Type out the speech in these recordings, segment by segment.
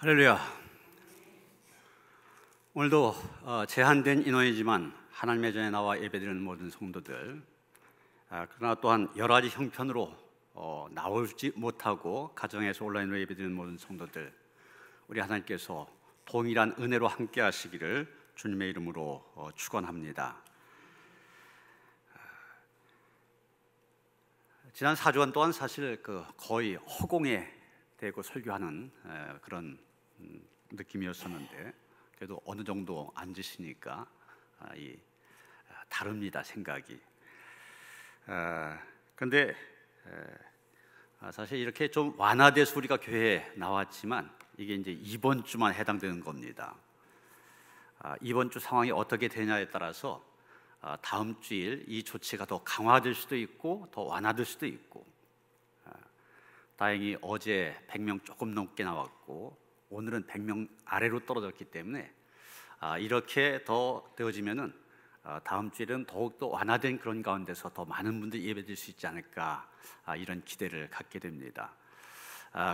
할렐루야. 오늘도 제한된 인원이지만 하나님의 전에 나와 예배드리는 모든 성도들, 그러나 또한 여러 가지 형편으로 나오지 못하고 가정에서 온라인으로 예배드리는 모든 성도들, 우리 하나님께서 동일한 은혜로 함께 하시기를 주님의 이름으로 축원합니다. 지난 4주간 동안 사실 거의 허공에 대고 설교하는 그런 느낌이었었는데, 그래도 어느 정도 앉으시니까 다릅니다, 생각이. 근데 사실 이렇게 좀 완화돼서 우리가 교회에 나왔지만 이게 이제 이번 주만 해당되는 겁니다. 이번 주 상황이 어떻게 되냐에 따라서 다음 주일 이 조치가 더 강화될 수도 있고 더 완화될 수도 있고, 다행히 어제 100명 조금 넘게 나왔고 오늘은 100명 아래로 떨어졌기 때문에 이렇게 더 되어지면은 다음 주에는 더욱더 완화된 그런 가운데서 더 많은 분들이 예배드릴 수 있지 않을까, 이런 기대를 갖게 됩니다.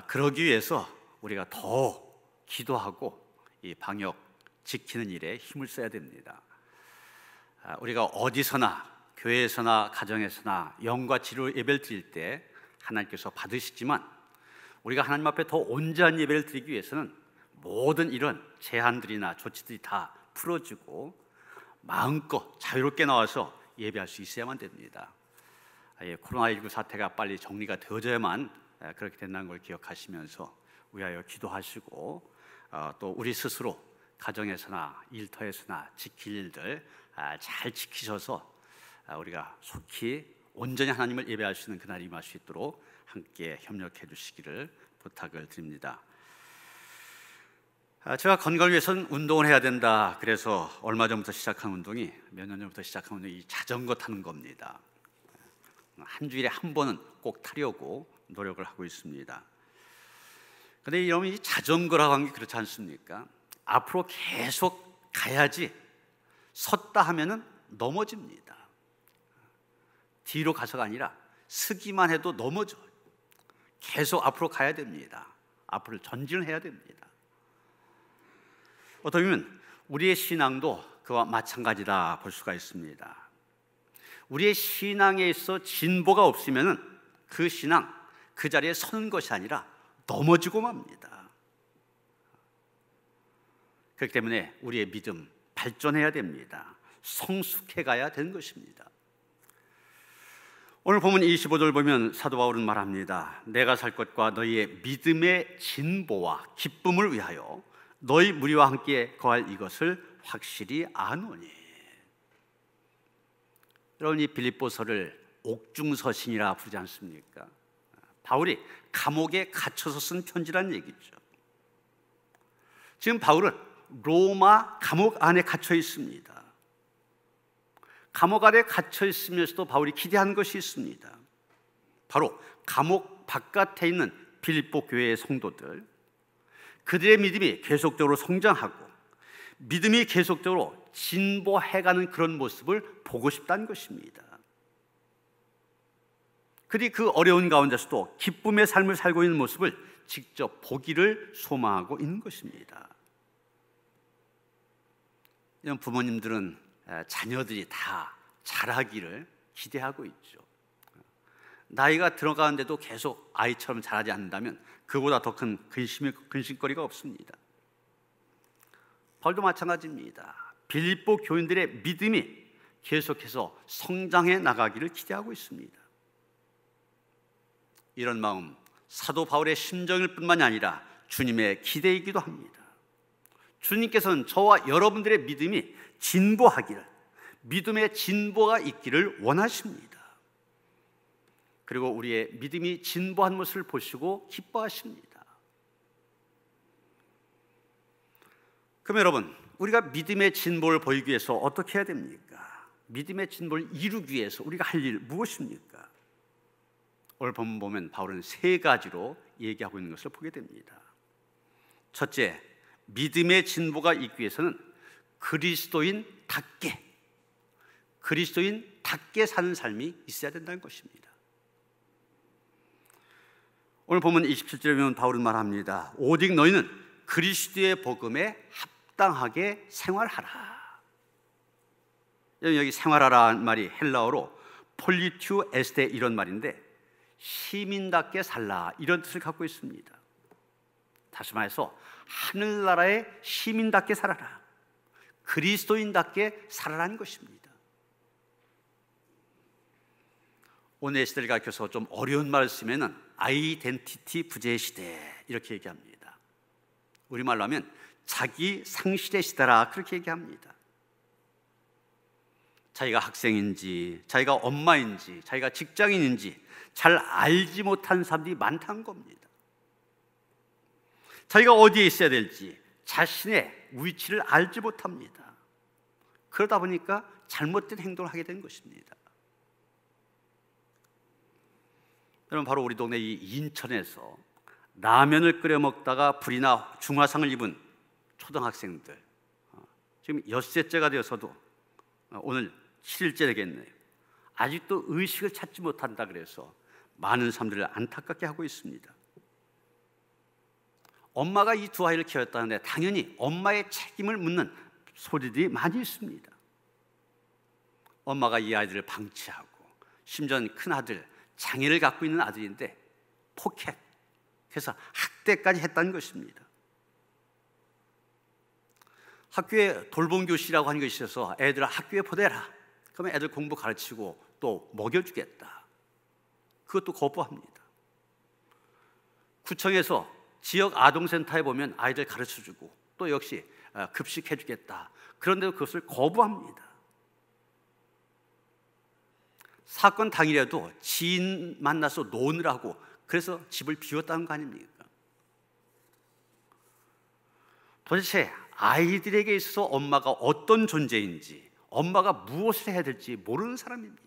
그러기 위해서 우리가 더 기도하고 이 방역 지키는 일에 힘을 써야 됩니다. 우리가 어디서나, 교회에서나 가정에서나 영과 진리로 예배를 드릴 때 하나님께서 받으시지만, 우리가 하나님 앞에 더 온전한 예배를 드리기 위해서는 모든 이런 제한들이나 조치들이 다 풀어지고 마음껏 자유롭게 나와서 예배할 수 있어야만 됩니다. 코로나19 사태가 빨리 정리가 되어져야만 그렇게 된다는 걸 기억하시면서 위하여 기도하시고, 또 우리 스스로 가정에서나 일터에서나 지킬 일들 잘 지키셔서 우리가 속히 온전히 하나님을 예배할 수 있는 그날이 임할 수 있도록 함께 협력해 주시기를 부탁을 드립니다. 제가 건강을 위해서는 운동을 해야 된다, 그래서 얼마 전부터 시작한 운동이, 몇 년 전부터 시작한 운동이 자전거 타는 겁니다. 한 주일에 한 번은 꼭 타려고 노력을 하고 있습니다. 그런데 여러분, 이 자전거라고 하는 게 그렇지 않습니까? 앞으로 계속 가야지 섰다 하면은 넘어집니다. 뒤로 가서가 아니라 서기만 해도 넘어져요. 계속 앞으로 가야 됩니다. 앞으로 전진을 해야 됩니다. 어떻게 보면 우리의 신앙도 그와 마찬가지다 볼 수가 있습니다. 우리의 신앙에 있어 진보가 없으면 그 신앙, 그 자리에 서는 것이 아니라 넘어지고 맙니다. 그렇기 때문에 우리의 믿음 발전해야 됩니다. 성숙해 가야 되는 것입니다. 오늘 본문 25절 보면 사도 바울은 말합니다. 내가 살 것과 너희의 믿음의 진보와 기쁨을 위하여 너희 무리와 함께 거할 이것을 확실히 아노니. 여러분, 이 빌립보서를 옥중서신이라 부르지 않습니까? 바울이 감옥에 갇혀서 쓴 편지란 얘기죠. 지금 바울은 로마 감옥 안에 갇혀 있습니다. 감옥 안에 갇혀 있으면서도 바울이 기대한 것이 있습니다. 바로 감옥 바깥에 있는 빌립보 교회의 성도들, 그들의 믿음이 계속적으로 성장하고 믿음이 계속적으로 진보해가는 그런 모습을 보고 싶다는 것입니다. 그들이 그 어려운 가운데서도 기쁨의 삶을 살고 있는 모습을 직접 보기를 소망하고 있는 것입니다. 이런 부모님들은 자녀들이 다 잘하기를 기대하고 있죠. 나이가 들어가는데도 계속 아이처럼 잘하지 않는다면 그보다 더 큰 근심거리가 없습니다. 바울도 마찬가지입니다. 빌립보 교인들의 믿음이 계속해서 성장해 나가기를 기대하고 있습니다. 이런 마음, 사도 바울의 심정일 뿐만이 아니라 주님의 기대이기도 합니다. 주님께서는 저와 여러분들의 믿음이 진보하기를, 믿음의 진보가 있기를 원하십니다. 그리고 우리의 믿음이 진보한 모습을 보시고 기뻐하십니다. 그럼 여러분, 우리가 믿음의 진보를 보이기 위해서 어떻게 해야 됩니까? 믿음의 진보를 이루기 위해서 우리가 할 일 무엇입니까? 오늘 본문 보면 바울은 세 가지로 얘기하고 있는 것을 보게 됩니다. 첫째, 믿음의 진보가 있기 위해서는 그리스도인답게 사는 삶이 있어야 된다는 것입니다. 오늘 보면 27절에 보면 바울은 말합니다. 오직 너희는 그리스도의 복음에 합당하게 생활하라. 여기 생활하라는 말이 헬라어로 폴리튜 에스테 이런 말인데 시민답게 살라 이런 뜻을 갖고 있습니다. 다시 말해서 하늘나라의 시민답게 살아라, 그리스도인답게 살아라는 것입니다. 오늘 시대를 가르쳐서 좀 어려운 말을 쓰면은 아이덴티티 부재 시대 이렇게 얘기합니다. 우리말로 하면 자기 상실의 시대라 그렇게 얘기합니다. 자기가 학생인지, 자기가 엄마인지, 자기가 직장인인지 잘 알지 못한 사람들이 많다는 겁니다. 자기가 어디에 있어야 될지 자신의 위치를 알지 못합니다. 그러다 보니까 잘못된 행동을 하게 된 것입니다. 여러분, 바로 우리 동네 이 인천에서 라면을 끓여 먹다가 불이나 중화상을 입은 초등학생들, 지금 엿새째가 되어서도 오늘 7일째 되겠네요. 아직도 의식을 찾지 못한다 그래서 많은 사람들을 안타깝게 하고 있습니다. 엄마가 이 두 아이를 키웠다는데 당연히 엄마의 책임을 묻는 소리들이 많이 있습니다. 엄마가 이 아이들을 방치하고, 심지어는 큰아들 장애를 갖고 있는 아들인데 폭행, 그래서 학대까지 했다는 것입니다. 학교에 돌봄교실이라고 하는 것이 있어서 애들을 학교에 보내라. 그러면 애들 공부 가르치고 또 먹여주겠다. 그것도 거부합니다. 구청에서 지역 아동센터에 보면 아이들 가르쳐주고 또 역시 급식해주겠다. 그런데도 그것을 거부합니다. 사건 당일에도 지인 만나서 노느라고 그래서 집을 비웠다는 거 아닙니까? 도대체 아이들에게 있어서 엄마가 어떤 존재인지, 엄마가 무엇을 해야 될지 모르는 사람입니다.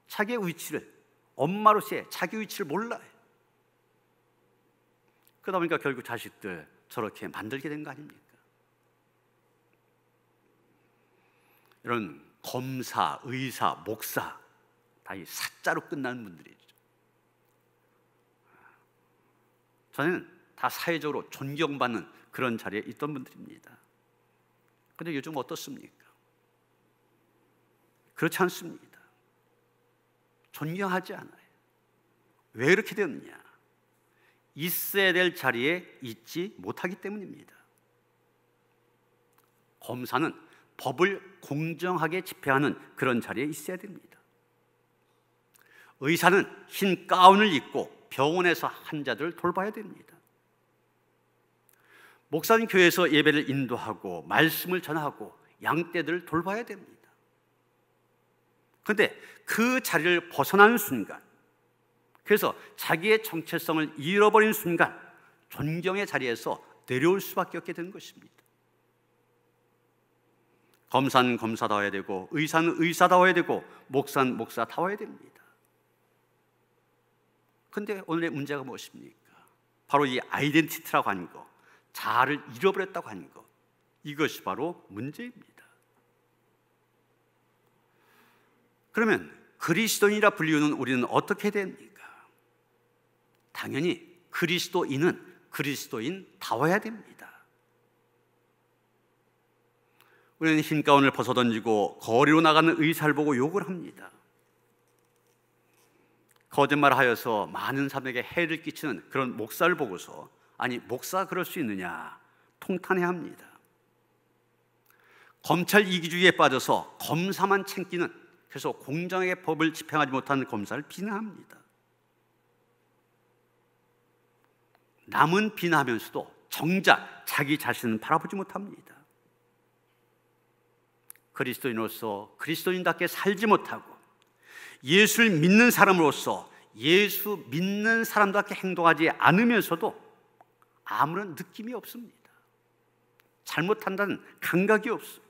자기의 위치를, 엄마로서의 자기 위치를 몰라요. 그러다 보니까 결국 자식들 저렇게 만들게 된 거 아닙니까? 이런 검사, 의사, 목사 다 이 사자로 끝나는 분들이죠. 저는 다 사회적으로 존경받는 그런 자리에 있던 분들입니다. 그런데 요즘 어떻습니까? 그렇지 않습니다. 존경하지 않아요. 왜 그렇게 되느냐? 있어야 될 자리에 있지 못하기 때문입니다. 검사는 법을 공정하게 집행하는 그런 자리에 있어야 됩니다. 의사는 흰 가운을 입고 병원에서 환자들을 돌봐야 됩니다. 목사는 교회에서 예배를 인도하고 말씀을 전하고 양떼들을 돌봐야 됩니다. 그런데 그 자리를 벗어나는 순간, 그래서 자기의 정체성을 잃어버린 순간 존경의 자리에서 내려올 수밖에 없게 되는 것입니다. 검사는 검사다워야 되고, 의사는 의사다워야 되고, 목사는 목사다워야 됩니다. 그런데 오늘의 문제가 무엇입니까? 바로 이 아이덴티티라고 하는 것, 자아를 잃어버렸다고 하는 것, 이것이 바로 문제입니다. 그러면 그리스도인이라 불리우는 우리는 어떻게 됩니까? 당연히 그리스도인은 그리스도인다워야 됩니다. 우리는 흰 가운을 벗어던지고 거리로 나가는 의사를 보고 욕을 합니다. 거짓말하여서 많은 사람에게 해를 끼치는 그런 목사를 보고서 아니 목사가 그럴 수 있느냐 통탄해합니다. 검찰 이기주의에 빠져서 검사만 챙기는, 그래서 공정하게 법을 집행하지 못하는 검사를 비난합니다. 남은 비난하면서도 정작 자기 자신은 바라보지 못합니다. 그리스도인으로서 그리스도인답게 살지 못하고 예수를 믿는 사람으로서 예수 믿는 사람답게 행동하지 않으면서도 아무런 느낌이 없습니다. 잘못한다는 감각이 없습니다.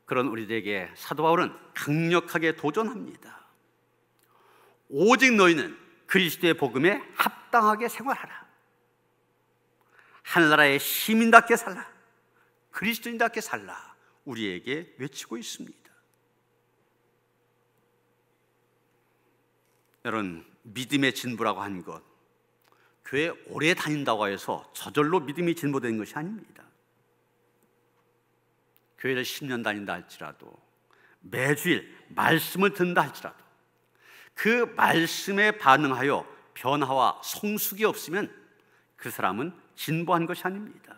그런 우리들에게 사도 바울은 강력하게 도전합니다. 오직 너희는 그리스도의 복음에 합당하게 생활하라. 하늘나라의 시민답게 살라. 그리스도인답게 살라. 우리에게 외치고 있습니다. 여러분, 믿음의 진보라고 한 것, 교회 오래 다닌다고 해서 저절로 믿음이 진보되는 것이 아닙니다. 교회를 10년 다닌다 할지라도, 매주일 말씀을 듣는다 할지라도 그 말씀에 반응하여 변화와 성숙이 없으면 그 사람은 진보한 것이 아닙니다.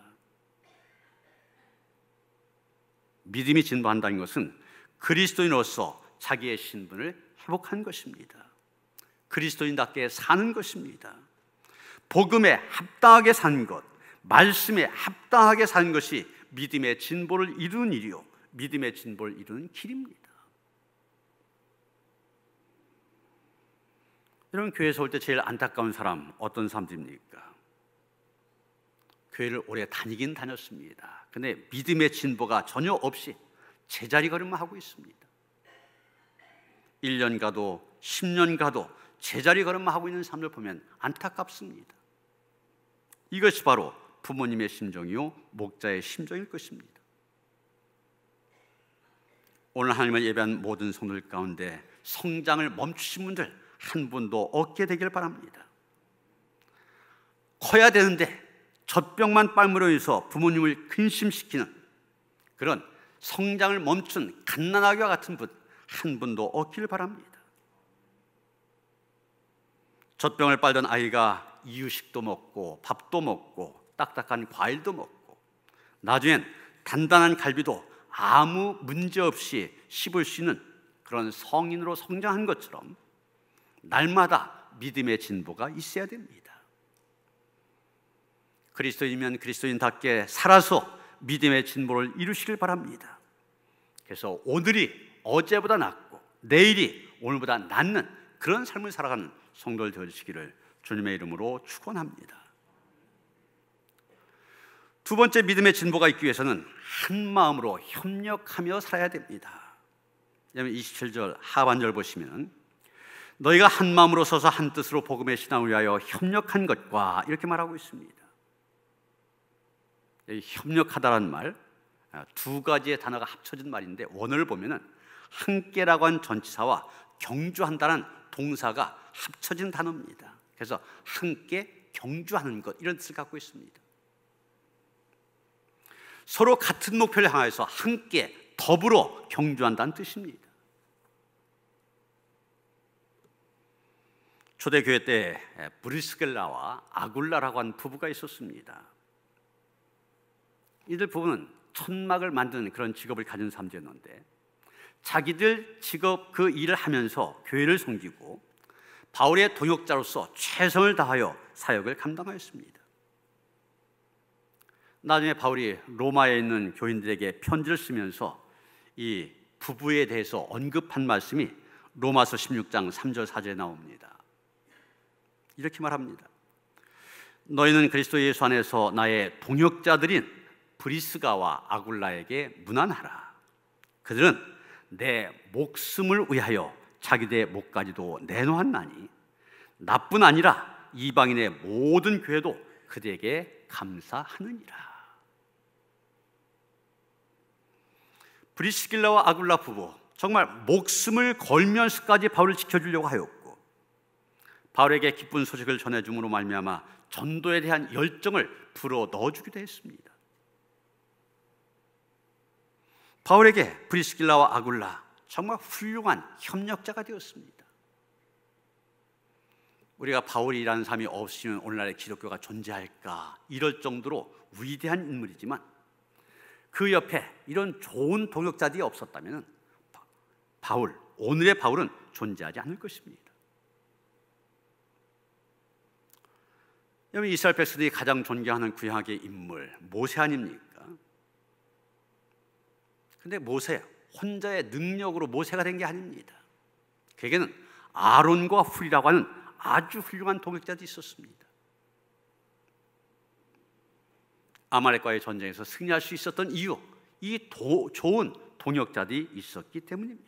믿음이 진보한다는 것은 그리스도인으로서 자기의 신분을 회복한 것입니다. 그리스도인답게 사는 것입니다. 복음에 합당하게 사는 것, 말씀에 합당하게 사는 것이 믿음의 진보를 이루는 일이요, 믿음의 진보를 이루는 길입니다. 여러분, 교회에서 올 때 제일 안타까운 사람 어떤 사람들입니까? 교회를 오래 다니긴 다녔습니다. 근데 믿음의 진보가 전혀 없이 제자리 걸음만 하고 있습니다. 1년 가도 10년 가도 제자리 걸음만 하고 있는 사람을 보면 안타깝습니다. 이것이 바로 부모님의 심정이요, 목자의 심정일 것입니다. 오늘 하나님을 예배한 모든 성도들 가운데 성장을 멈추신 분들 한 분도 없게 되길 바랍니다. 커야 되는데 젖병만 빨므로 해서 부모님을 근심시키는 그런 성장을 멈춘 갓난아기와 같은 분 한 분도 없기를 바랍니다. 젖병을 빨던 아이가 이유식도 먹고 밥도 먹고 딱딱한 과일도 먹고 나중엔 단단한 갈비도 아무 문제 없이 씹을 수 있는 그런 성인으로 성장한 것처럼 날마다 믿음의 진보가 있어야 됩니다. 그리스도인이면 그리스도인답게 살아서 믿음의 진보를 이루시길 바랍니다. 그래서 오늘이 어제보다 낫고 내일이 오늘보다 낫는 그런 삶을 살아가는 성도들 되어주시기를 주님의 이름으로 축원합니다. 두 번째, 믿음의 진보가 있기 위해서는 한 마음으로 협력하며 살아야 됩니다. 27절 하반절 보시면 너희가 한 마음으로 서서 한 뜻으로 복음의 신앙을 위하여 협력한 것과 이렇게 말하고 있습니다. 협력하다라는 말, 두 가지의 단어가 합쳐진 말인데 원어를 보면은 함께라고 한 전치사와 경주한다는 동사가 합쳐진 단어입니다. 그래서 함께 경주하는 것, 이런 뜻을 갖고 있습니다. 서로 같은 목표를 향해서 함께 더불어 경주한다는 뜻입니다. 초대교회 때 브리스길라와 아굴라라고 하는 부부가 있었습니다. 이들 부부는 천막을 만드는 그런 직업을 가진 사람들이었는데 자기들 직업 그 일을 하면서 교회를 섬기고 바울의 동역자로서 최선을 다하여 사역을 감당하였습니다. 나중에 바울이 로마에 있는 교인들에게 편지를 쓰면서 이 부부에 대해서 언급한 말씀이 로마서 16장 3절 4절에 나옵니다. 이렇게 말합니다. 너희는 그리스도 예수 안에서 나의 동역자들인 브리스가와 아굴라에게 문안하라. 그들은 내 목숨을 위하여 자기들의 목까지도 내놓았나니 나뿐 아니라 이방인의 모든 교회도 그들에게 감사하느니라. 브리스길라와 아굴라 부부, 정말 목숨을 걸면서까지 바울을 지켜주려고 하였고 바울에게 기쁜 소식을 전해줌으로 말미암아 전도에 대한 열정을 불어 넣어주기도 했습니다. 바울에게 브리스길라와 아굴라 정말 훌륭한 협력자가 되었습니다. 우리가 바울이라는 사람이 없으면 오늘날의 기독교가 존재할까 이럴 정도로 위대한 인물이지만 그 옆에 이런 좋은 동역자들이 없었다면 오늘의 바울은 존재하지 않을 것입니다. 여러분, 이스라엘 백성들이 가장 존경하는 구약의 인물 모세 아닙니까? 근데 모세 혼자의 능력으로 모세가 된 게 아닙니다. 그에게는 아론과 훌이라고 하는 아주 훌륭한 동역자들이 있었습니다. 아말렉과의 전쟁에서 승리할 수 있었던 이유, 이 좋은 동역자들이 있었기 때문입니다.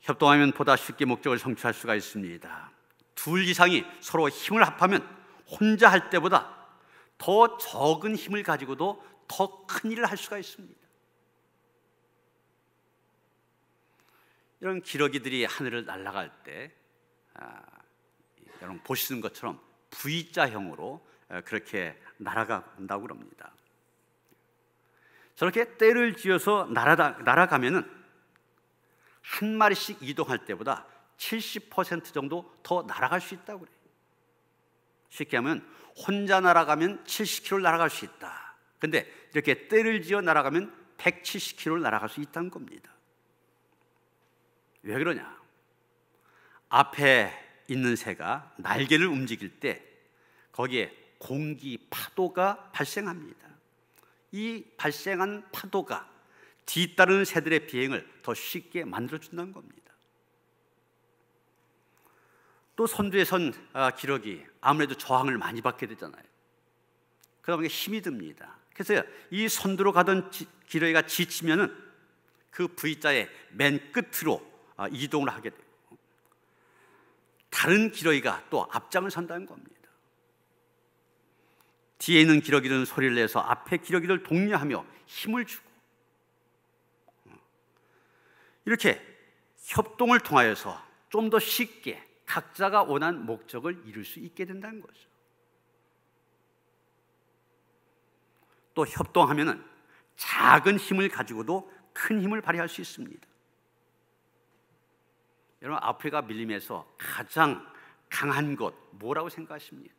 협동하면 보다 쉽게 목적을 성취할 수가 있습니다. 둘 이상이 서로 힘을 합하면 혼자 할 때보다 더 적은 힘을 가지고도 더 큰 일을 할 수가 있습니다. 이런 기러기들이 하늘을 날아갈 때 여러분 보시는 것처럼 V자형으로 그렇게 날아간다고 그럽니다. 저렇게 때를 지어서 날아가면은 한 마리씩 이동할 때보다 70% 정도 더 날아갈 수 있다고 그래요. 쉽게 하면 혼자 날아가면 70km 날아갈 수 있다. 근데 이렇게 때를 지어 날아가면 170km 날아갈 수 있다는 겁니다. 왜 그러냐? 앞에 있는 새가 날개를 움직일 때 거기에 공기 파도가 발생합니다. 이 발생한 파도가 뒤따르는 새들의 비행을 더 쉽게 만들어준다는 겁니다. 또 선두에 선 기러기 아무래도 저항을 많이 받게 되잖아요. 그러다 보니까 힘이 듭니다. 그래서 이 선두로 가던 기러기가 지치면은 그 V자의 맨 끝으로 이동을 하게 되고 다른 기러기가 또 앞장을 선다는 겁니다. 뒤에 있는 기러기는 소리를 내서 앞에 기러기를 독려하며 힘을 주고 이렇게 협동을 통하여서 좀 더 쉽게 각자가 원하는 목적을 이룰 수 있게 된다는 거죠. 또 협동하면은 작은 힘을 가지고도 큰 힘을 발휘할 수 있습니다. 여러분, 아프리카 밀림에서 가장 강한 것 뭐라고 생각하십니까?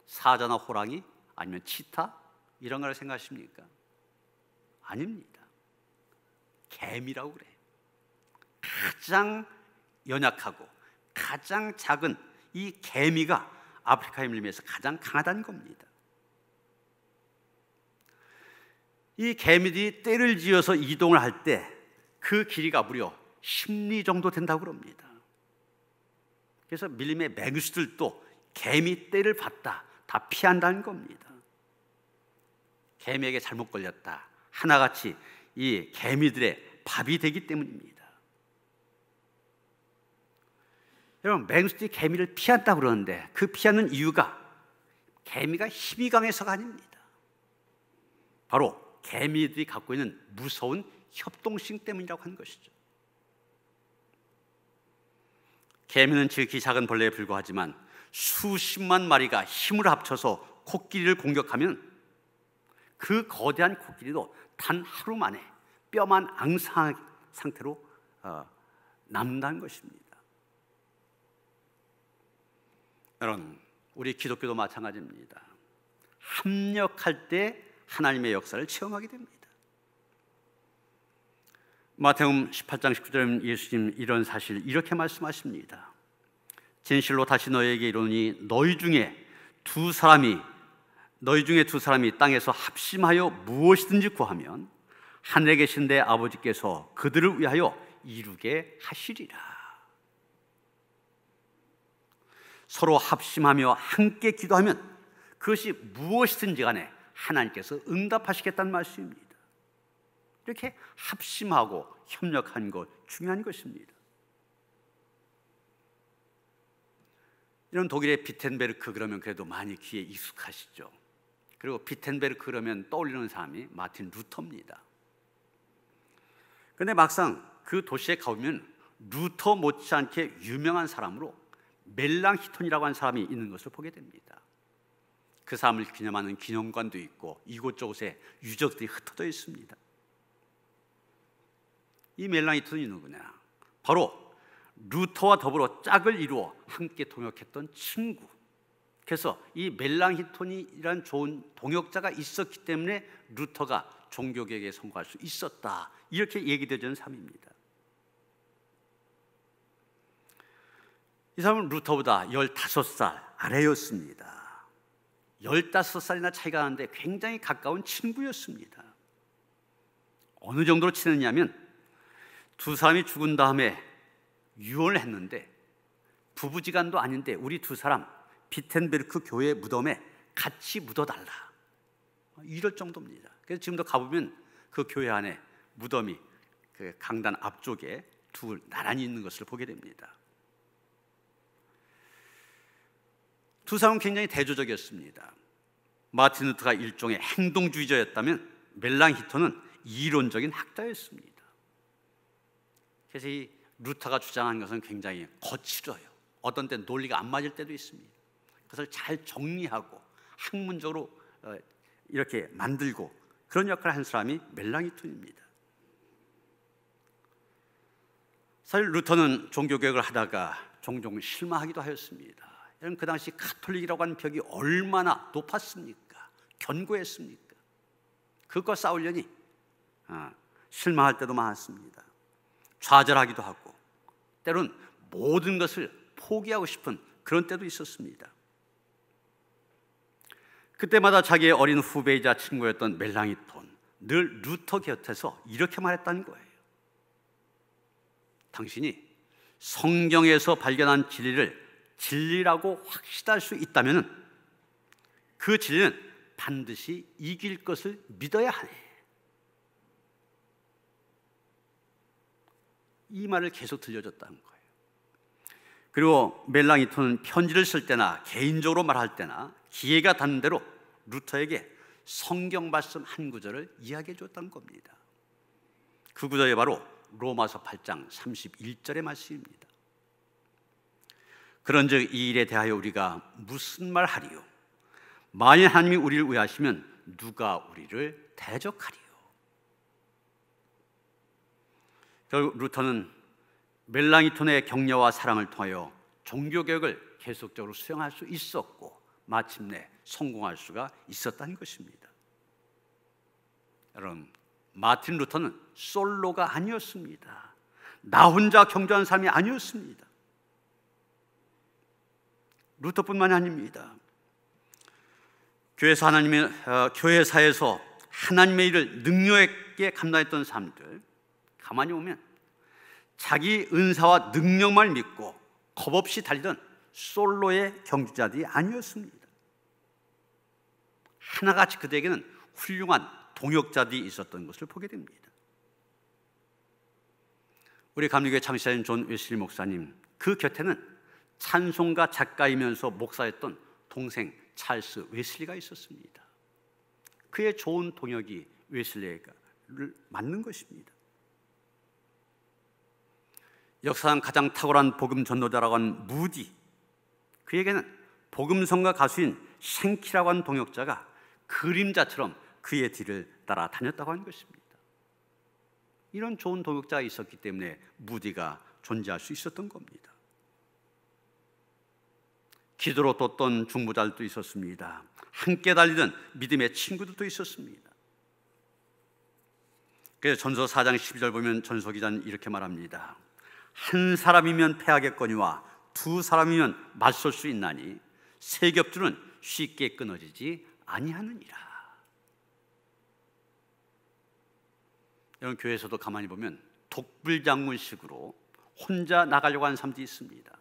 사자나 호랑이 아니면 치타 이런 걸 생각하십니까? 아닙니다. 개미라고 그래요. 가장 연약하고 가장 작은 이 개미가 아프리카의 밀림에서 가장 강하다는 겁니다. 이 개미들이 떼를 지어서 이동을 할 때 그 길이가 무려 10리 정도 된다고 그럽니다. 그래서 밀림의 맹수들도 개미 떼를 봤다 다 피한다는 겁니다. 개미에게 잘못 걸렸다 하나같이 이 개미들의 밥이 되기 때문입니다. 여러분, 맹수들이 개미를 피한다고 그러는데 그 피하는 이유가 개미가 힘이 강해서가 아닙니다. 바로 개미들이 갖고 있는 무서운 협동심 때문이라고 하는 것이죠. 개미는 지극히 작은 벌레에 불과하지만 수십만 마리가 힘을 합쳐서 코끼리를 공격하면 그 거대한 코끼리도 단 하루 만에 뼈만 앙상한 상태로 남는다는 것입니다. 여러분, 우리 기독교도 마찬가지입니다. 합력할 때 하나님의 역사를 체험하게 됩니다. 마태복음 18장 19절에 예수님 이런 사실 이렇게 말씀하십니다. 진실로 다시 너희에게 이르노니 너희 중에 두 사람이 땅에서 합심하여 무엇이든지 구하면 하늘에 계신 내 아버지께서 그들을 위하여 이루게 하시리라. 서로 합심하며 함께 기도하면 그것이 무엇이든지 간에 하나님께서 응답하시겠다는 말씀입니다. 이렇게 합심하고 협력하는 것 중요한 것입니다. 이런 독일의 비텐베르크 그러면 그래도 많이 귀에 익숙하시죠. 그리고 비텐베르크 그러면 떠올리는 사람이 마틴 루터입니다. 그런데 막상 그 도시에 가보면 루터 못지않게 유명한 사람으로 멜랑히톤이라고 하는 사람이 있는 것을 보게 됩니다. 그 사람을 기념하는 기념관도 있고 이곳저곳에 유적들이 흩어져 있습니다. 이 멜랑히톤이 누구냐? 바로 루터와 더불어 짝을 이루어 함께 동역했던 친구. 그래서 이 멜랑히톤이란 좋은 동역자가 있었기 때문에 루터가 종교개혁에 성공할 수 있었다, 이렇게 얘기되는 사람입니다. 이 사람은 루터보다 15살 아래였습니다. 15살이나 차이가 나는데 굉장히 가까운 친구였습니다. 어느 정도로 친했냐면 두 사람이 죽은 다음에 유언을 했는데 부부지간도 아닌데 우리 두 사람 비텐베르크 교회 무덤에 같이 묻어달라, 이럴 정도입니다. 그래서 지금도 가보면 그 교회 안에 무덤이 그 강단 앞쪽에 둘 나란히 있는 것을 보게 됩니다. 두 사람은 굉장히 대조적이었습니다. 마틴 루터가 일종의 행동주의자였다면 멜랑히톤은 이론적인 학자였습니다. 그래서 이 루터가 주장한 것은 굉장히 거칠어요. 어떤 때 논리가 안 맞을 때도 있습니다. 그것을 잘 정리하고 학문적으로 이렇게 만들고 그런 역할을 한 사람이 멜랑이톤입니다. 사실 루터는 종교개혁을 하다가 종종 실망하기도 하였습니다. 여러분, 그 당시 가톨릭이라고 하는 벽이 얼마나 높았습니까? 견고했습니까? 그것과 싸우려니 실망할 때도 많았습니다. 좌절하기도 하고 때론 모든 것을 포기하고 싶은 그런 때도 있었습니다. 그때마다 자기의 어린 후배이자 친구였던 멜랑이톤, 늘 루터 곁에서 이렇게 말했다는 거예요. 당신이 성경에서 발견한 진리를 진리라고 확신할 수 있다면 그 진리는 반드시 이길 것을 믿어야 하네. 이 말을 계속 들려줬다는 거예요. 그리고 멜랑이톤은 편지를 쓸 때나 개인적으로 말할 때나 기회가 닿는 대로 루터에게 성경 말씀 한 구절을 이야기해 줬다는 겁니다. 그 구절이 바로 로마서 8장 31절의 말씀입니다. 그런즉 이 일에 대하여 우리가 무슨 말 하리요? 만일 하나님이 우리를 위하시면 누가 우리를 대적하리요? 결국 루터는 멜랑이톤의 격려와 사랑을 통하여 종교개혁을 계속적으로 수행할 수 있었고 마침내 성공할 수가 있었다는 것입니다. 여러분, 마틴 루터는 솔로가 아니었습니다. 나 혼자 경주한 사람이 아니었습니다. 루터뿐만이 아닙니다. 교회사에서 하나님의 일을 능력 있게 감당했던 사람들, 가만히 보면 자기 은사와 능력만 믿고 겁없이 달리던 솔로의 경주자들이 아니었습니다. 하나같이 그들에게는 훌륭한 동역자들이 있었던 것을 보게 됩니다. 우리 감리교회 창시자인 존 웨슬리 목사님, 그 곁에는 찬송가 작가이면서 목사였던 동생 찰스 웨슬리가 있었습니다. 그의 좋은 동역이 웨슬리를 맞는 것입니다. 역사상 가장 탁월한 복음 전도자라고 하는 무디, 그에게는 복음성가 가수인 쉥키라고 하는 동역자가 그림자처럼 그의 뒤를 따라다녔다고 하는 것입니다. 이런 좋은 동역자가 있었기 때문에 무디가 존재할 수 있었던 겁니다. 기도로 떴던 중보자들도 있었습니다. 함께 달리던 믿음의 친구들도 있었습니다. 그래서 전서 4장 12절 보면 전서기자는 이렇게 말합니다. 한 사람이면 패하겠거니와 두 사람이면 맞설 수 있나니 세 겹줄은 쉽게 끊어지지 아니하느니라. 여러분, 교회에서도 가만히 보면 독불장군식으로 혼자 나가려고 하는 사람들이 있습니다.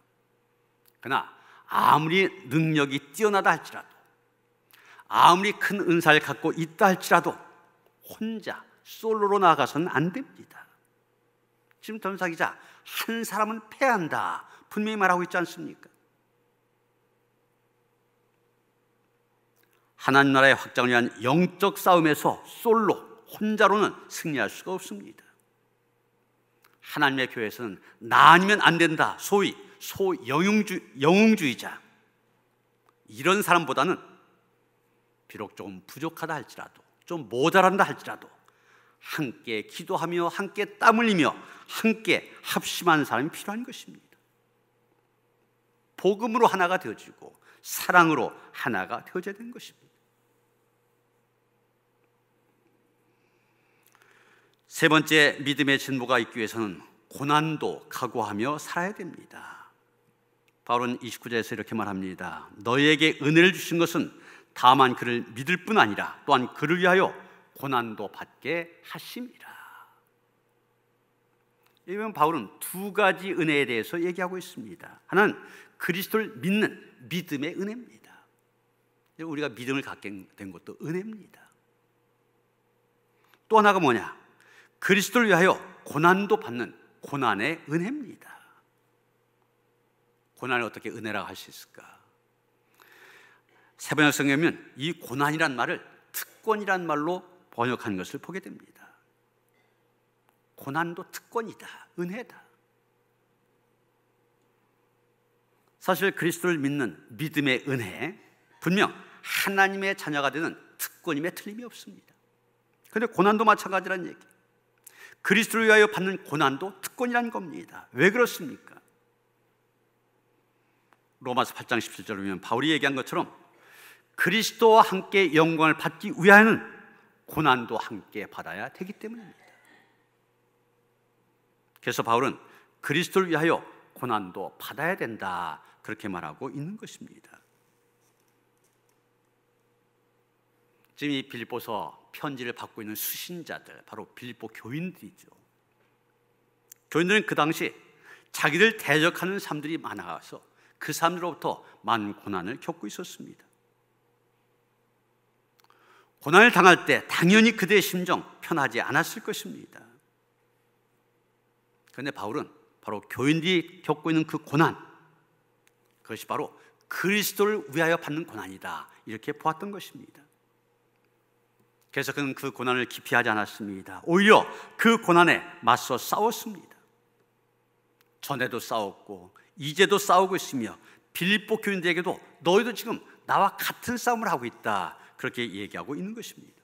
그러나 아무리 능력이 뛰어나다 할지라도, 아무리 큰 은사를 갖고 있다 할지라도 혼자 솔로로 나아가서는 안 됩니다. 지금 전사 기자, 한 사람은 패한다 분명히 말하고 있지 않습니까? 하나님 나라의 확장을 위한 영적 싸움에서 솔로, 혼자로는 승리할 수가 없습니다. 하나님의 교회에서는 나 아니면 안 된다, 소위 영웅주의자, 이런 사람보다는 비록 좀 부족하다 할지라도, 좀 모자란다 할지라도 함께 기도하며 함께 땀 흘리며 함께 합심하는 사람이 필요한 것입니다. 복음으로 하나가 되어지고 사랑으로 하나가 되어져야 되는 것입니다. 세 번째, 믿음의 진보가 있기 위해서는 고난도 각오하며 살아야 됩니다. 바울은 29절에서 이렇게 말합니다. 너희에게 은혜를 주신 것은 다만 그를 믿을 뿐 아니라 또한 그를 위하여 고난도 받게 하심이라. 이번 바울은 두 가지 은혜에 대해서 얘기하고 있습니다. 하나는 그리스도를 믿는 믿음의 은혜입니다. 우리가 믿음을 갖게 된 것도 은혜입니다. 또 하나가 뭐냐? 그리스도를 위하여 고난도 받는 고난의 은혜입니다. 고난을 어떻게 은혜라고 할 수 있을까? 세번역 성경에는 이 고난이란 말을 특권이란 말로 번역한 것을 보게 됩니다. 고난도 특권이다, 은혜다. 사실 그리스도를 믿는 믿음의 은혜, 분명 하나님의 자녀가 되는 특권임에 틀림이 없습니다. 그런데 고난도 마찬가지라는 얘기. 그리스도를 위하여 받는 고난도 특권이라는 겁니다. 왜 그렇습니까? 로마서 8장 17절을 보면 바울이 얘기한 것처럼 그리스도와 함께 영광을 받기 위하여는 고난도 함께 받아야 되기 때문입니다. 그래서 바울은 그리스도를 위하여 고난도 받아야 된다, 그렇게 말하고 있는 것입니다. 지금 이 빌립보서 편지를 받고 있는 수신자들, 바로 빌립보 교인들이죠. 교인들은 그 당시 자기를 대적하는 사람들이 많아서 그 사람들로부터 많은 고난을 겪고 있었습니다. 고난을 당할 때 당연히 그들의 심정 편하지 않았을 것입니다. 그런데 바울은 바로 교인들이 겪고 있는 그 고난, 그것이 바로 그리스도를 위하여 받는 고난이다, 이렇게 보았던 것입니다. 그래서 그는 그 고난을 기피하지 않았습니다. 오히려 그 고난에 맞서 싸웠습니다. 전에도 싸웠고 이제도 싸우고 있으며 빌립보 교인들에게도 너희도 지금 나와 같은 싸움을 하고 있다, 그렇게 얘기하고 있는 것입니다.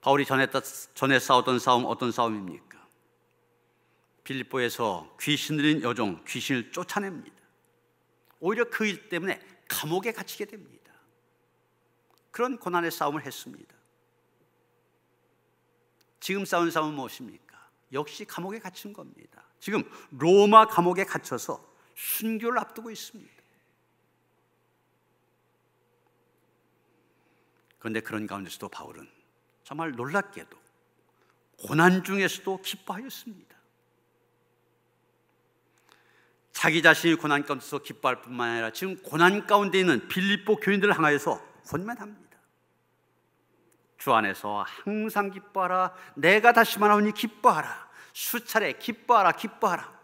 바울이 전에 싸웠던 싸움, 어떤 싸움입니까? 빌립보에서 귀신 들린 여종, 귀신을 쫓아냅니다. 오히려 그 일 때문에 감옥에 갇히게 됩니다. 그런 고난의 싸움을 했습니다. 지금 싸운 싸움은 무엇입니까? 역시 감옥에 갇힌 겁니다. 지금 로마 감옥에 갇혀서 순교를 앞두고 있습니다. 그런데 그런 가운데서도 바울은 정말 놀랍게도 고난 중에서도 기뻐하였습니다. 자기 자신이 고난 가운데서 기뻐할 뿐만 아니라 지금 고난 가운데 있는 빌립보 교인들을 향하여서 권면합니다. 주 안에서 항상 기뻐하라. 내가 다시 말하오니 기뻐하라. 수차례 기뻐하라, 기뻐하라.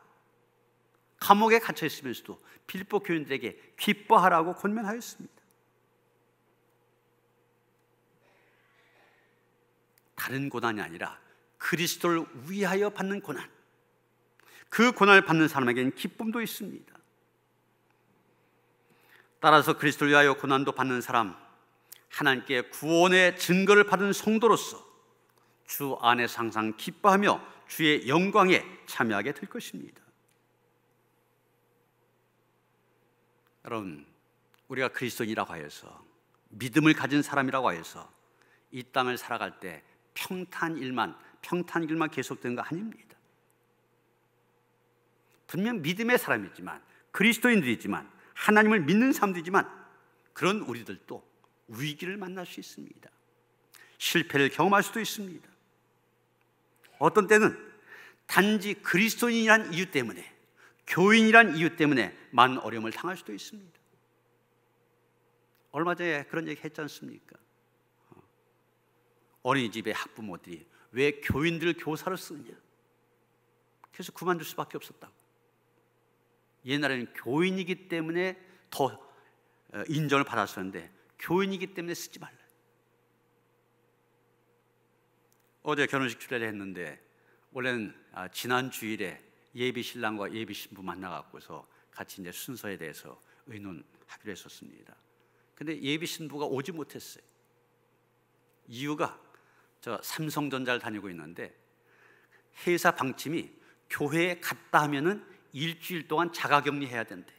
감옥에 갇혀 있으면서도 빌립보 교인들에게 기뻐하라고 권면하였습니다. 다른 고난이 아니라 그리스도를 위하여 받는 고난, 그 고난을 받는 사람에게는 기쁨도 있습니다. 따라서 그리스도를 위하여 고난도 받는 사람, 하나님께 구원의 증거를 받은 성도로서 주 안에서 항상 기뻐하며 주의 영광에 참여하게 될 것입니다. 여러분, 우리가 그리스도인이라고 하여서, 믿음을 가진 사람이라고 하여서 이 땅을 살아갈 때 평탄일만 계속되는 거 아닙니다. 분명 믿음의 사람이지만, 그리스도인들이지만, 하나님을 믿는 사람들이지만, 그런 우리들도 위기를 만날 수 있습니다. 실패를 경험할 수도 있습니다. 어떤 때는 단지 그리스도인이란 이유 때문에, 교인이란 이유 때문에 많은 어려움을 당할 수도 있습니다. 얼마 전에 그런 얘기 했지 않습니까? 어린이집의 학부모들이 왜 교인들 교사를 쓰느냐, 그래서 그만둘 수밖에 없었다고. 옛날에는 교인이기 때문에 더 인정을 받았었는데 교인이기 때문에 쓰지 말라. 어제 결혼식 주례를 했는데 원래는 지난 주일에 예비 신랑과 예비 신부 만나갖고서 같이 이제 순서에 대해서 의논하기로 했었습니다. 근데 예비 신부가 오지 못했어요. 이유가, 저 삼성전자를 다니고 있는데 회사 방침이 교회에 갔다 하면은 일주일 동안 자가격리해야 된대.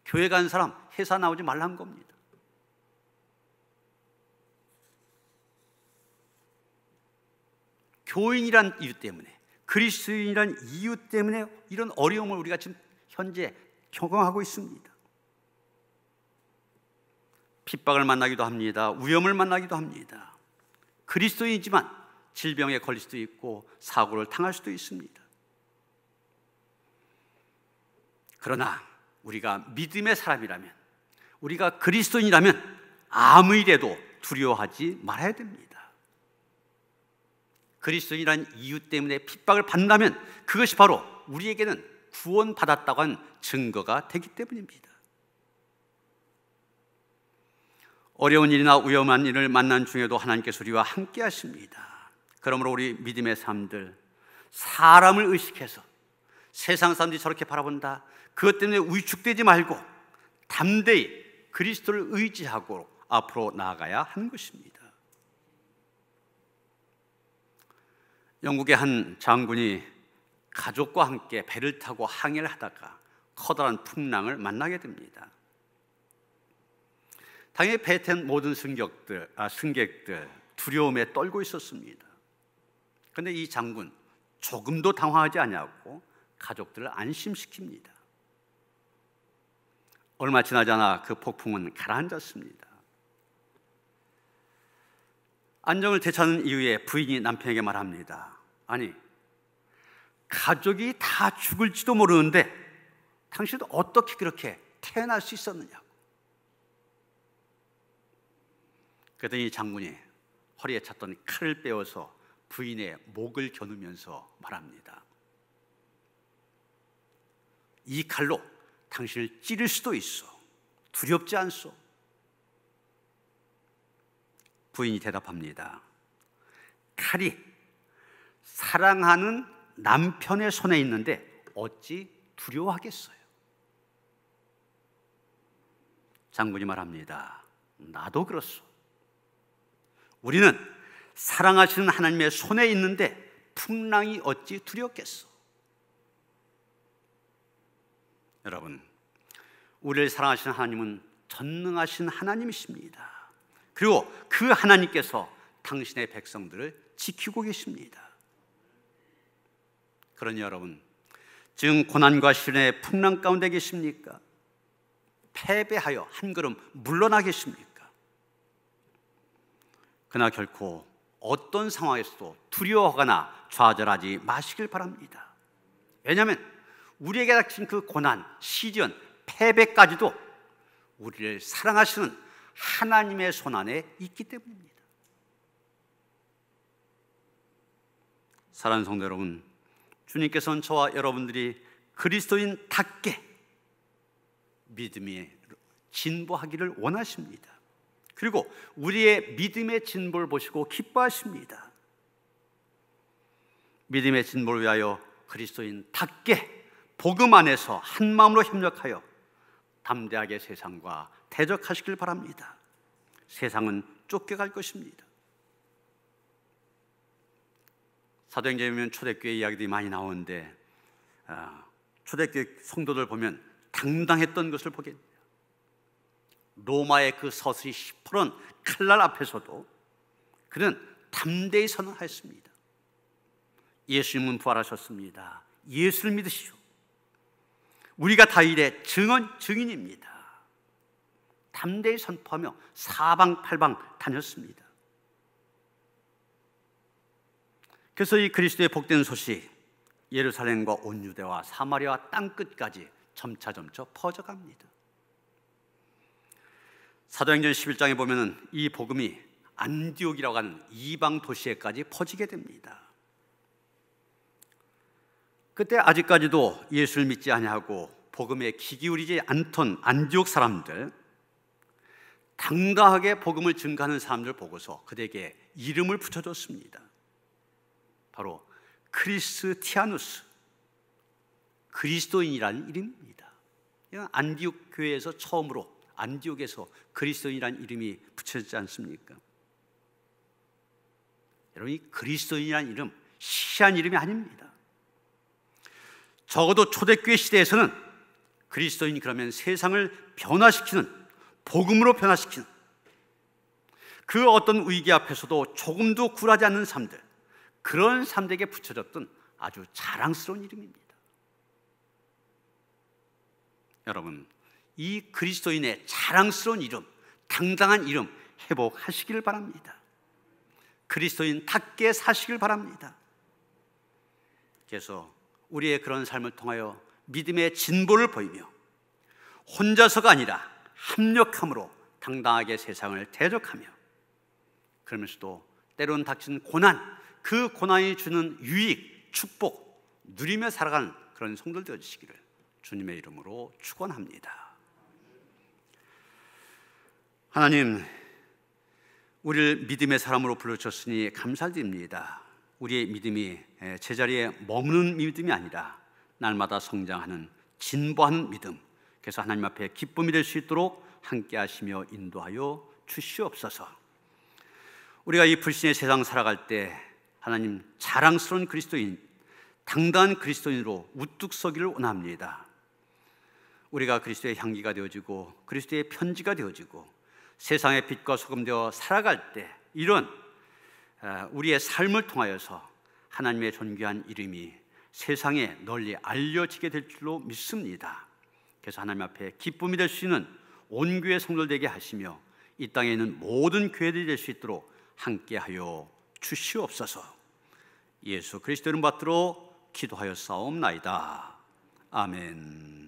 교회 가는 사람 회사 나오지 말라는 겁니다. 교인이란 이유 때문에, 그리스도인이란 이유 때문에 이런 어려움을 우리가 지금 현재 경험하고 있습니다. 핍박을 만나기도 합니다. 위험을 만나기도 합니다. 그리스도인이지만 질병에 걸릴 수도 있고 사고를 당할 수도 있습니다. 그러나 우리가 믿음의 사람이라면, 우리가 그리스도인이라면 아무 일에도 두려워하지 말아야 됩니다. 그리스도인이라는 이유 때문에 핍박을 받는다면 그것이 바로 우리에게는 구원받았다고 하는 증거가 되기 때문입니다. 어려운 일이나 위험한 일을 만난 중에도 하나님께서 우리와 함께 하십니다. 그러므로 우리 믿음의 삶들, 사람을 의식해서 세상 사람들이 저렇게 바라본다, 그것 때문에 위축되지 말고 담대히 그리스도를 의지하고 앞으로 나아가야 하는 것입니다. 영국의 한 장군이 가족과 함께 배를 타고 항해를 하다가 커다란 풍랑을 만나게 됩니다. 당연히 배에 탄 모든 승객들 두려움에 떨고 있었습니다. 그런데 이 장군 조금도 당황하지 않냐고 가족들을 안심시킵니다. 얼마 지나지 않아 그 폭풍은 가라앉았습니다. 안정을 되찾은 이후에 부인이 남편에게 말합니다. 아니, 가족이 다 죽을지도 모르는데 당신은 어떻게 그렇게 태어날 수 있었느냐고. 그랬더니 장군이 허리에 찼던 칼을 빼어서 부인의 목을 겨누면서 말합니다. 이 칼로 당신을 찌를 수도 있어. 두렵지 않소? 부인이 대답합니다. 칼이 사랑하는 남편의 손에 있는데 어찌 두려워하겠어요? 장군이 말합니다. 나도 그렇소. 우리는 사랑하시는 하나님의 손에 있는데 풍랑이 어찌 두렵겠소? 여러분, 우리를 사랑하시는 하나님은 전능하신 하나님이십니다. 그리고 그 하나님께서 당신의 백성들을 지키고 계십니다. 그러니 여러분, 지금 고난과 시련의 풍랑 가운데 계십니까? 패배하여 한 걸음 물러나 계십니까? 그러나 결코 어떤 상황에서도 두려워하거나 좌절하지 마시길 바랍니다. 왜냐하면 우리에게 닥친 그 고난, 시련, 패배까지도 우리를 사랑하시는 하나님의 손 안에 있기 때문입니다. 사랑하는 성도 여러분, 주님께서는 저와 여러분들이 그리스도인답게 믿음이 진보하기를 원하십니다. 그리고 우리의 믿음의 진보를 보시고 기뻐하십니다. 믿음의 진보를 위하여 그리스도인답게 복음 안에서 한 마음으로 협력하여 담대하게 세상과 대적하시길 바랍니다. 세상은 쫓겨갈 것입니다. 사도행전에 보면 초대교회 이야기들이 많이 나오는데 초대교회 성도들 보면 당당했던 것을 보게 됩니다. 로마의 그 서슬이 시퍼런 칼날 앞에서도 그는 담대히 선언하였습니다. 예수님은 부활하셨습니다. 예수를 믿으시오. 우리가 다윗의 증인입니다. 담대히 선포하며 사방팔방 다녔습니다. 그래서 이 그리스도의 복된 소식 예루살렘과 온 유대와 사마리아 땅끝까지 점차점차 퍼져갑니다. 사도행전 11장에 보면 이 복음이 안디옥이라고 하는 이방 도시에까지 퍼지게 됩니다. 그때 아직까지도 예수를 믿지 아니하고 복음에 귀 기울이지 않던 안디옥 사람들, 당당하게 복음을 증거하는 사람들 보고서 그들에게 이름을 붙여줬습니다. 바로 크리스티아누스, 그리스도인이라는 이름입니다. 안디옥 교회에서 처음으로 안디옥에서 그리스도인이라는 이름이 붙여졌지 않습니까? 여러분, 이 그리스도인이라는 이름 시시한 이름이 아닙니다. 적어도 초대교회 시대에서는 그리스도인이 그러면 세상을 변화시키는, 복음으로 변화시키는, 그 어떤 위기 앞에서도 조금도 굴하지 않는 삶들, 그런 삶들에게 붙여졌던 아주 자랑스러운 이름입니다. 여러분, 이 그리스도인의 자랑스러운 이름, 당당한 이름 회복하시길 바랍니다. 그리스도인답게 사시길 바랍니다. 그래서 우리의 그런 삶을 통하여 믿음의 진보를 보이며 혼자서가 아니라 합력함으로 당당하게 세상을 대적하며, 그러면서도 때로는 닥친 고난, 그 고난이 주는 유익, 축복 누리며 살아가는 그런 성도들 되어주시기를 주님의 이름으로 축원합니다. 하나님, 우리를 믿음의 사람으로 불러주셨으니 감사드립니다. 우리의 믿음이 제자리에 머무는 믿음이 아니라 날마다 성장하는 진보한 믿음, 그래서 하나님 앞에 기쁨이 될 수 있도록 함께 하시며 인도하여 주시옵소서. 우리가 이 불신의 세상 살아갈 때 하나님 자랑스러운 그리스도인, 당당한 그리스도인으로 우뚝 서기를 원합니다. 우리가 그리스도의 향기가 되어지고 그리스도의 편지가 되어지고 세상의 빛과 소금 되어 살아갈 때 이런 우리의 삶을 통하여서 하나님의 존귀한 이름이 세상에 널리 알려지게 될 줄로 믿습니다. 그래서 하나님 앞에 기쁨이 될 수 있는 온 교회 성도들 되게 하시며 이 땅에 있는 모든 교회들이 될 수 있도록 함께하여 주시옵소서. 예수 그리스도 이름 받들어 기도하여 싸움나이다. 아멘.